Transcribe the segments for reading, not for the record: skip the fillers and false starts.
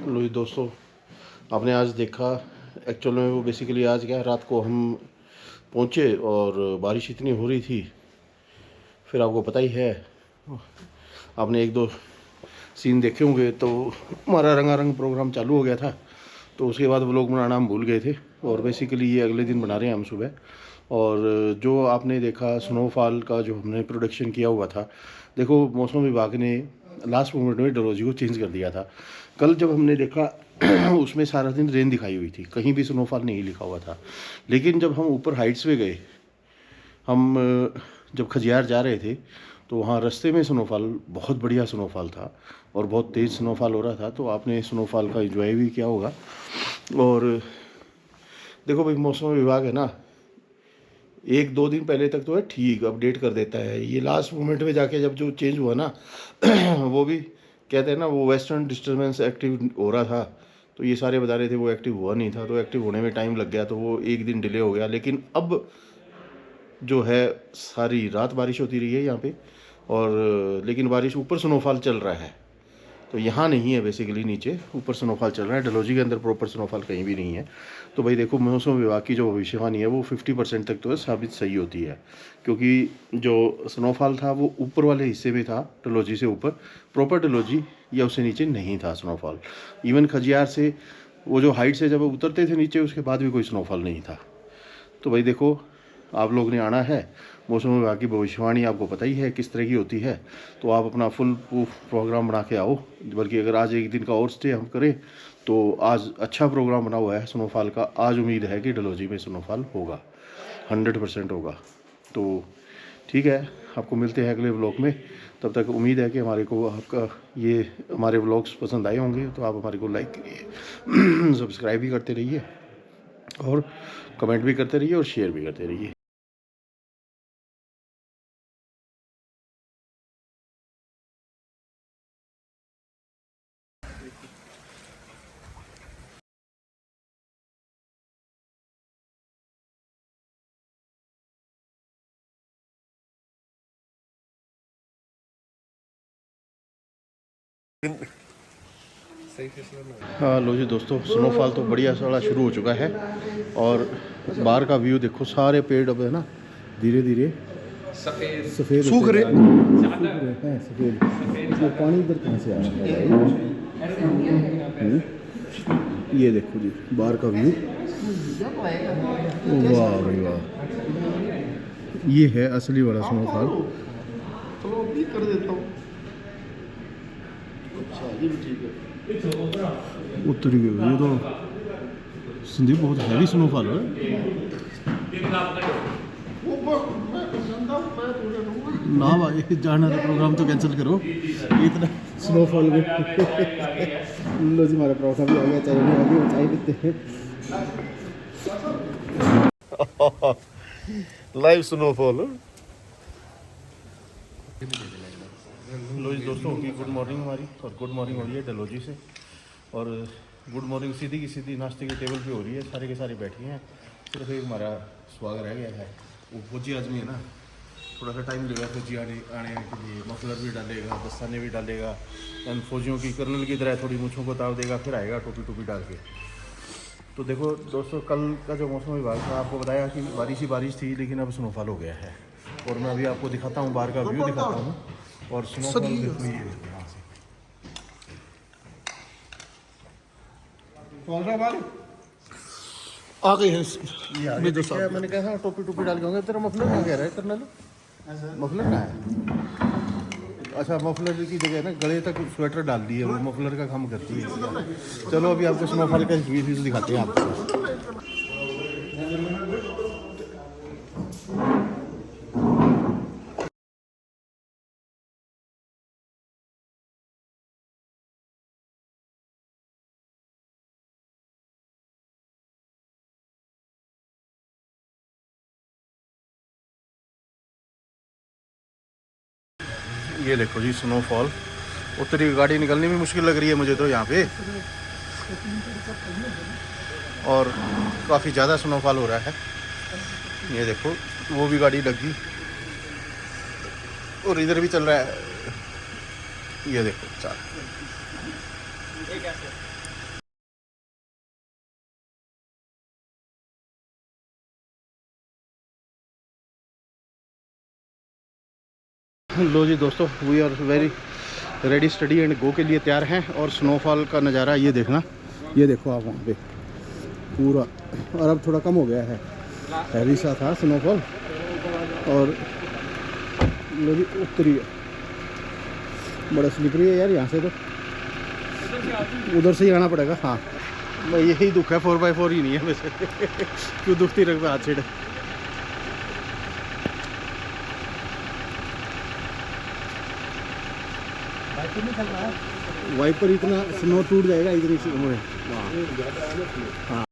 लो जी दोस्तों, आपने आज देखा। एक्चुअल में वो बेसिकली आज क्या है, रात को हम पहुँचे और बारिश इतनी हो रही थी। फिर आपको पता ही है, आपने एक दो सीन देखे होंगे। तो हमारा रंगारंग प्रोग्राम चालू हो गया था, तो उसके बाद व्लॉग बनाना हम भूल गए थे। और बेसिकली ये अगले दिन बना रहे हैं हम सुबह। और जो आपने देखा स्नोफॉल का जो हमने प्रोडक्शन किया हुआ था, देखो मौसम विभाग ने लास्ट मोमेंट में डलहौजी को चेंज कर दिया था। कल जब हमने देखा उसमें सारा दिन रेन दिखाई हुई थी, कहीं भी स्नोफॉल नहीं लिखा हुआ था। लेकिन जब हम ऊपर हाइट्स पे गए, हम जब खजियार जा रहे थे, तो वहाँ रास्ते में स्नोफॉल, बहुत बढ़िया स्नोफॉल था और बहुत तेज़ स्नोफॉल हो रहा था। तो आपने स्नोफॉल का एंजॉय भी किया होगा। और देखो भाई, मौसम विभाग है ना, एक दो दिन पहले तक तो है ठीक, अपडेट कर देता है। ये लास्ट मोमेंट में जाके जब जो चेंज हुआ ना वो भी कहते हैं ना, वो वेस्टर्न डिस्टर्बेंस एक्टिव हो रहा था, तो ये सारे बता रहे थे वो एक्टिव हुआ नहीं था। तो एक्टिव होने में टाइम लग गया, तो वो एक दिन डिले हो गया। लेकिन अब जो है, सारी रात बारिश होती रही है यहाँ पे। और लेकिन बारिश ऊपर स्नोफॉल चल रहा है, तो यहाँ नहीं है। बेसिकली नीचे ऊपर स्नोफॉल चल रहा है, डलहौजी के अंदर प्रॉपर स्नोफॉल कहीं भी नहीं है। तो भाई देखो, मौसम विभाग की जो भविष्यवाणी है वो 50% तक तो साबित सही होती है। क्योंकि जो स्नोफॉल था वो ऊपर वाले हिस्से में था, डलहौजी से ऊपर, प्रॉपर डलहौजी या उससे नीचे नहीं था स्नोफॉल। इवन खजियार से वो जो हाइट से जब उतरते थे नीचे, उसके बाद भी कोई स्नोफॉल नहीं था। तो भाई देखो, आप लोग ने आना है। मौसम विभाग की भविष्यवाणी आपको पता ही है किस तरह की होती है। तो आप अपना फुल प्रूफ प्रोग्राम बना के आओ। बल्कि अगर आज एक दिन का और स्टे हम करें, तो आज अच्छा प्रोग्राम बना हुआ है स्नोफॉल का। आज उम्मीद है कि डलहौजी में स्नोफॉल होगा, 100% होगा। तो ठीक है, आपको मिलते हैं अगले व्लॉग में। तब तक उम्मीद है कि हमारे को आपका ये हमारे व्लॉग्स पसंद आए होंगे। तो आप हमारे को लाइक करिए, सब्सक्राइब भी करते रहिए और कमेंट भी करते रहिए और शेयर भी करते रहिए। हाँ लो जी दोस्तों, स्नोफॉल तो बढ़िया सारा शुरू हो चुका है। और बाहर का व्यू देखो, सारे पेड़ अब है ना धीरे धीरे सफ़ेद सूख रहे हैं। सफ़ेद ये पानी इधर कहाँ से आ रहा है? ये देखो जी बाहर का व्यू, वाह भाई वाह। ये है असली वाला स्नोफॉल। चलो अभी कर देता हूँ। अच्छा, ये भी ठीक है। उत्तरी ये तो सिंधी बहुत हैवी स्नोफॉल है ना भाई। जाना तो प्रोग्राम तो कैंसिल करो, इतना स्नोफॉल में। लो जी, हमारा प्रोग्राम भी आ गया, चाय भी आ गई, चाय पीते हैं। Live snowfall. लो जी दोस्तों की गुड मॉर्निंग हमारी, और गुड मॉर्निंग हो रही है डलहौजी से। और गुड मॉर्निंग सीधी की सीधी नाश्ते की टेबल पे हो रही है, सारे के सारे बैठे हैं। सिर्फ एक हमारा स्वागत रह गया है, वो फौजी आदमी है ना, थोड़ा सा टाइम लगेगा फौजी आने के लिए। मफलर भी डालेगा, दस्ताने भी डालेगा, एंड फौजियों की कर्नल की तरह थोड़ी मूँछों को ताव देगा, फिर आएगा टोपी टोपी डाल के। तो देखो दोस्तों, कल का जो मौसम विभाग था आपको बताया कि बारिश ही बारिश थी, लेकिन अब स्नोफॉल हो गया है। और मैं अभी आपको दिखाता हूँ, बाहर का व्यू दिखाता हूँ। और स्नोफॉल देखो, ये यहाँ से आ गए हैं। मैंने कहा टोपी टोपी डाल के होंगे। तेरा मफलर कहाँ कह रहा है कर्नल? मफलर कहाँ है? अच्छा, मफलर की जगह ना गले तक स्वेटर डाल दी है, वो मफलर का काम करती है। चलो अभी आपको स्नोफॉल का व्यू दिखाते हैं आपको। ये देखो जी स्नोफॉल। उत्तरी गाड़ी निकलनी भी मुश्किल लग रही है मुझे तो यहाँ पे। और काफ़ी ज़्यादा स्नोफॉल हो रहा है। ये देखो, वो भी गाड़ी लगी और इधर भी चल रहा है। ये देखो चार, लो जी दोस्तों, we are very ready study and go के लिए तैयार हैं। और स्नोफॉल का नज़ारा ये देखना, ये देखो आप वहाँ पे पूरा। और अब थोड़ा कम हो गया है, हैवी सा था स्नोफॉल। और लो जी उत्तरी है, बड़ा स्लिपरी है यार यहाँ से, तो उधर से ही आना पड़ेगा। हाँ भाई यही दुख है, 4x4 ही नहीं है वैसे क्यों दुखती रख हाथ छेड़े। वाइपर इतना स्नो टूट जाएगा इतनी में। हाँ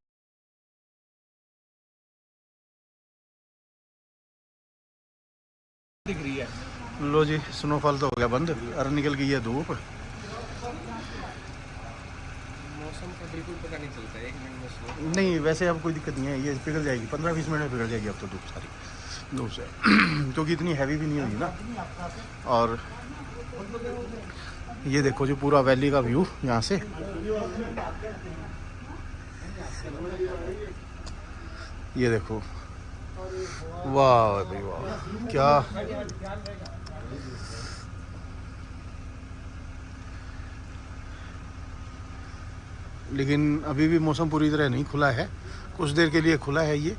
दिख रही है। लो जी स्नोफॉल तो हो गया बंद, और निकल गई है धूप। मौसम का बिल्कुल पता नहीं चलता, 1 मिनट में स्नो। नहीं वैसे अब कोई दिक्कत नहीं है, ये पिघल जाएगी 15-20 मिनट में पिघल जाएगी अब तो धूप सारी, धूप से क्योंकि इतनी हैवी भी नहीं होगी ना। और ये देखो जी पूरा वैली का व्यू यहाँ से। ये देखो, वाह भाई वाह, क्या लेकिन अभी भी मौसम पूरी तरह नहीं खुला है, कुछ देर के लिए खुला है ये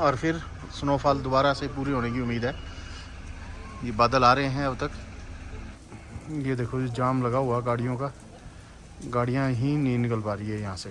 और फिर स्नोफॉल दोबारा से पूरी होने की उम्मीद है। ये बादल आ रहे हैं अब तक। ये देखो जी जाम लगा हुआ गाड़ियों का, गाड़ियां ही नहीं निकल पा रही है यहाँ से।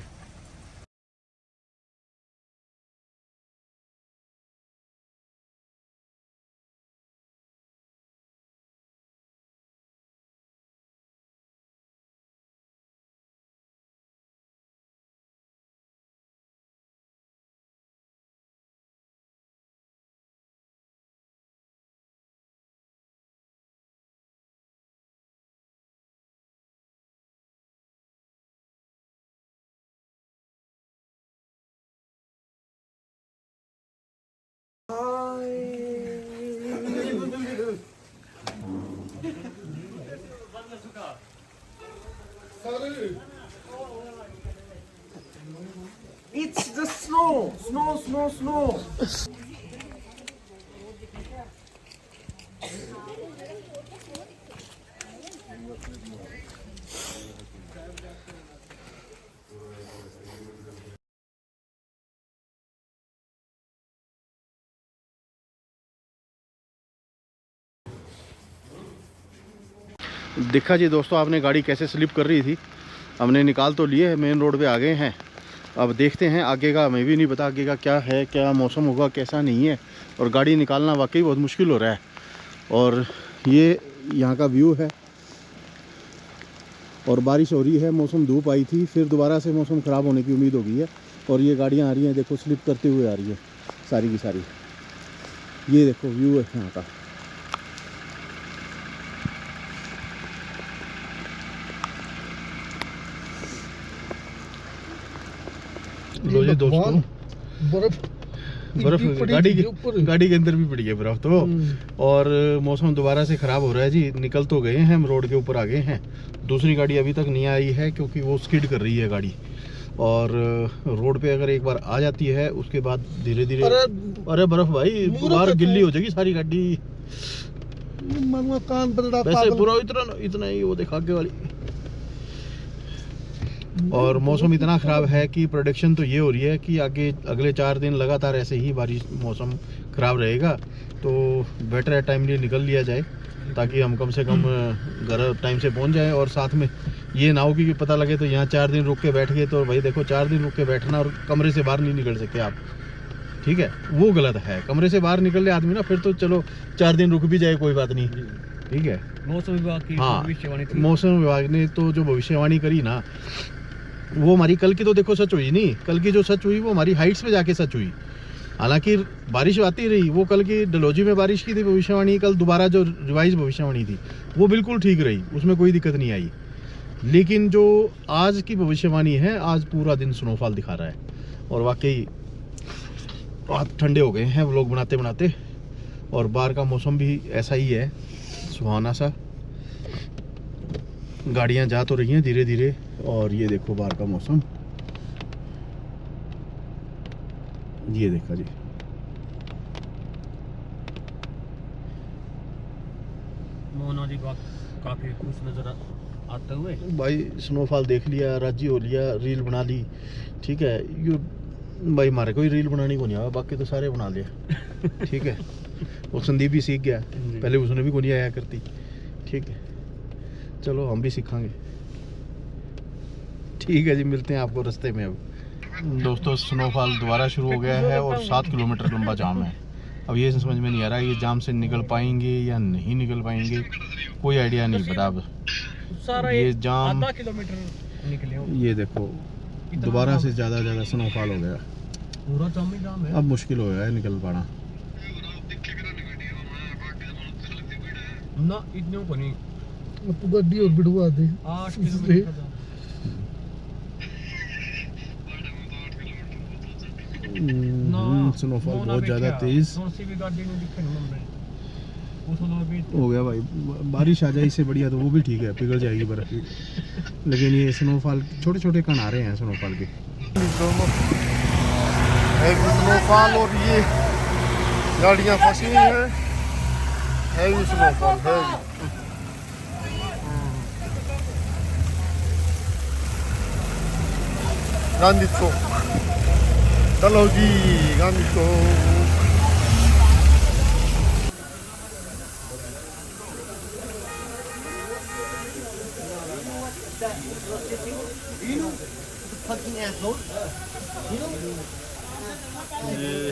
It's the snow, snow, snow, snow. देखा जी दोस्तों आपने गाड़ी कैसे स्लिप कर रही थी, हमने निकाल तो लिए है, मेन रोड पे आ गए हैं। अब देखते हैं आगे का, हमें भी नहीं पता आगे का क्या है, क्या मौसम होगा कैसा नहीं है। और गाड़ी निकालना वाकई बहुत मुश्किल हो रहा है। और ये यहाँ का व्यू है, और बारिश हो रही है, मौसम धूप आई थी, फिर दोबारा से मौसम ख़राब होने की उम्मीद हो गई है। और ये गाड़ियाँ आ रही हैं, देखो स्लिप करते हुए आ रही है सारी की सारी। ये देखो व्यू है यहाँ का। लो जी दोस्तों बर्फ गाड़ी के अंदर भी पड़ी है बर्फ तो। और मौसम दोबारा से ख़राब हो रहा है जी, निकल तो गए हैं हम, रोड के ऊपर आ गए हैं। दूसरी गाड़ी अभी तक नहीं आई है क्योंकि वो स्किड कर रही है गाड़ी। और रोड पे अगर एक बार आ जाती है उसके बाद धीरे धीरे, अरे बर्फ भाई बाहर गिल्ली हो जाएगी सारी गाड़ी। वैसे पूरा इतना ही वो देखा आगे वाली। और मौसम इतना ख़राब है कि प्रोडिक्शन तो ये हो रही है कि आगे अगले 4 दिन लगातार ऐसे ही बारिश मौसम ख़राब रहेगा। तो बेटर है टाइमली निकल लिया जाए ताकि हम कम से कम घर टाइम से पहुंच जाएं। और साथ में ये ना हो कि पता लगे तो यहाँ 4 दिन रुक के बैठ गए, तो भाई देखो 4 दिन रुक के बैठना और कमरे से बाहर नहीं निकल सकते आप, ठीक है, वो गलत है। कमरे से बाहर निकल ले आदमी ना, फिर तो चलो 4 दिन रुक भी जाए कोई बात नहीं, ठीक है। मौसम विभाग की भविष्यवाणी थी। मौसम विभाग ने तो जो भविष्यवाणी करी ना, वो हमारी कल की तो देखो सच हुई नहीं। कल की जो सच हुई वो हमारी हाइट्स पे जाके सच हुई। हालांकि बारिश आती रही, वो कल की डलहौजी में बारिश की थी भविष्यवाणी, कल दोबारा जो रिवाइज भविष्यवाणी थी वो बिल्कुल ठीक रही, उसमें कोई दिक्कत नहीं आई। लेकिन जो आज की भविष्यवाणी है, आज पूरा दिन स्नोफॉल दिखा रहा है। और वाकई बहुत ठंडे हो गए हैं व्लॉग बनाते बनाते। और बाहर का मौसम भी ऐसा ही है, सुहाना सा। गाड़ियां जा तो रही हैं धीरे धीरे। और ये देखो बाहर का मौसम, ये देखा जी। मोना जी का काफ़ी खुश नज़र आते हुए। भाई स्नोफॉल देख लिया, राजी हो लिया, रील बना ली, ठीक है। यू भाई हमारे कोई रील बनानी को नहीं आया, बाकी तो सारे बना लिया, ठीक है। वो संदीप भी सीख गया, पहले उसने भी को नहीं आया करती, ठीक है। चलो हम भी सीखेंगे, ठीक है जी। मिलते हैं आपको रास्ते में। अब दोस्तों स्नोफॉल दोबारा शुरू हो गया है और 7 किलोमीटर लंबा जाम है। अब ये समझ में नहीं आ रहा है ये जाम से निकल पाएंगे या नहीं निकल पाएंगे, कोई आइडिया नहीं पता। अब सारा ये जाम आधा किलोमीटर निकले हो। ये देखो दोबारा से ज़्यादा स्नोफॉल हो गया, पूरा जाम ही जाम है। अब मुश्किल हो गया है निकल पाना। ना इतने को नहीं, तो गड्डी और बिड़वा दे 8 किलोमीटर का जाम। स्नोफॉल बहुत ज़्यादा तेज़ हो गया भाई। बारिश आ जाए इससे बढ़िया तो वो भी ठीक है, पिघल जाएगी बर्फ़ भी, लेकिन ये स्नोफॉल छोटे छोटे कण आ रहे हैं स्नोफॉल के। स्नोफॉल और ये गाड़ियाँ फंसी हुई हैं, हैवी स्नोफॉल है। गांधी चौक, डलहौजी गांधी चौक। ये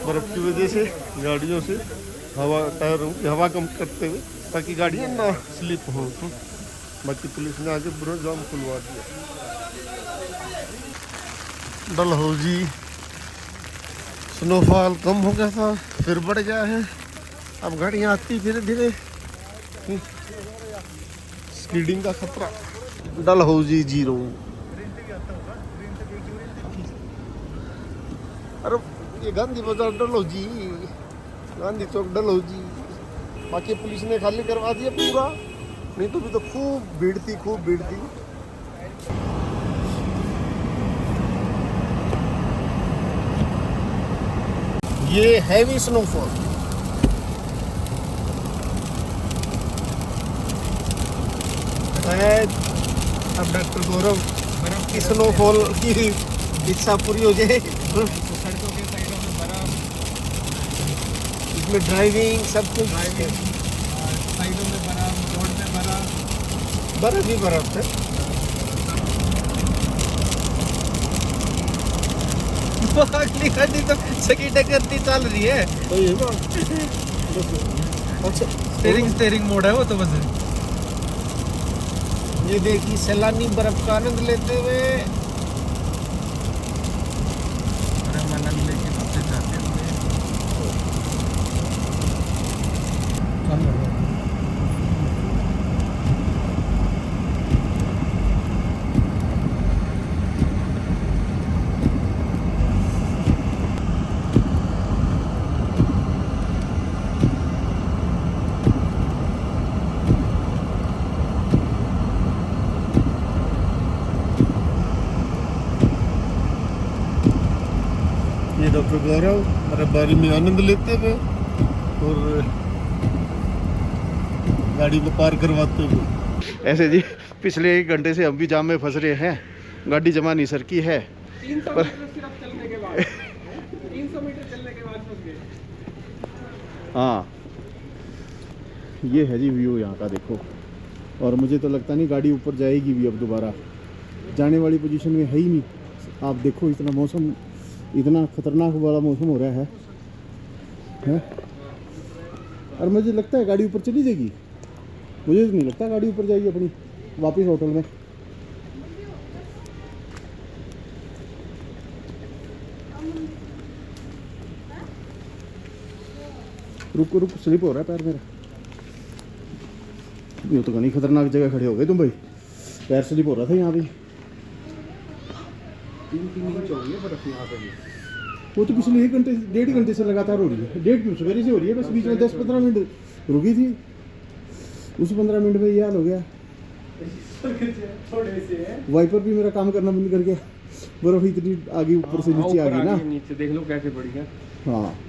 बर्फ की वजह से गाड़ियों से हवा टायरों की हवा कम करते हुए ताकि गाड़ियाँ ना स्लिप हो। बाकी पुलिस ने आके पूरा जाम खुलवा दिया। डलहौजी स्नोफॉल कम हो गया था, फिर बढ़ गया है। अब गाड़ियाँ आती धीरे धीरे, स्कीडिंग का खतरा। डलहौजी 0। अरे ये गांधी बाजार डलहौजी, गांधी चौक डलहौजी। बाकी पुलिस ने खाली करवा दिया पूरा, नहीं तो भी तो खूब भीड़ थी, खूब भीड़ थी। ये हैवी स्नोफॉल, अब डॉक्टर गौरव बर्फ की स्नोफॉल की इच्छा पूरी हो जाए। सड़कों के साइडों में बर्फ, इसमें ड्राइविंग सब कुछ, साइडों में बर्फ, रोड पे बर्फ, बर्फ ही बर्फ है। अगली गाड़ी तो सकी टक्कर चल रही है। तो ये ना अच्छा स्टीयरिंग मोड है वो तो बस। ये देखिए सैलानी बर्फ का आनंद लेते हुए, आनंद लेके वापस जाते हुए। ये डॉक्टर गौरव बर्फबारी में आनंद लेते हुए और गाड़ी को पार करवाते हुए। ऐसे जी पिछले 1 घंटे से हम भी जाम में फंस रहे हैं, गाड़ी जमा नहीं सरकी है। 300 मीटर सिर्फ चलने के बाद 300 मीटर चलने के बाद फंस गए। हाँ ये है जी व्यू यहाँ का, देखो। और मुझे तो लगता नहीं गाड़ी ऊपर जाएगी भी अब दोबारा, जाने वाली पोजीशन में है ही नहीं। आप देखो इतना मौसम, इतना खतरनाक वाला मौसम हो रहा है? और मुझे लगता है गाड़ी ऊपर चली जाएगी, मुझे तो नहीं लगता गाड़ी ऊपर जाएगी अपनी वापस होटल में। रुक रुक, स्लिप हो रहा है पैर मेरा। ये तो घनी खतरनाक जगह खड़े हो गए तुम भाई, पैर स्लिप हो रहा था यहाँ पे। 3 इंच हो रही है बर्फ यहाँ पे। वो तो पिछले 1 घंटे 1.5 घंटे से लगातार हो रही है, 1.5 सवेरे से हो रही है, बस बीच में 10-15 मिनट रुकी थी, उस 15 मिनट में ये हाल हो गया। वाइपर भी मेरा काम करना बंद कर गया, बर्फ इतनी आगे ऊपर से नीचे आ गई ना। नीचे देख लो कैसे बढ़ गया। हाँ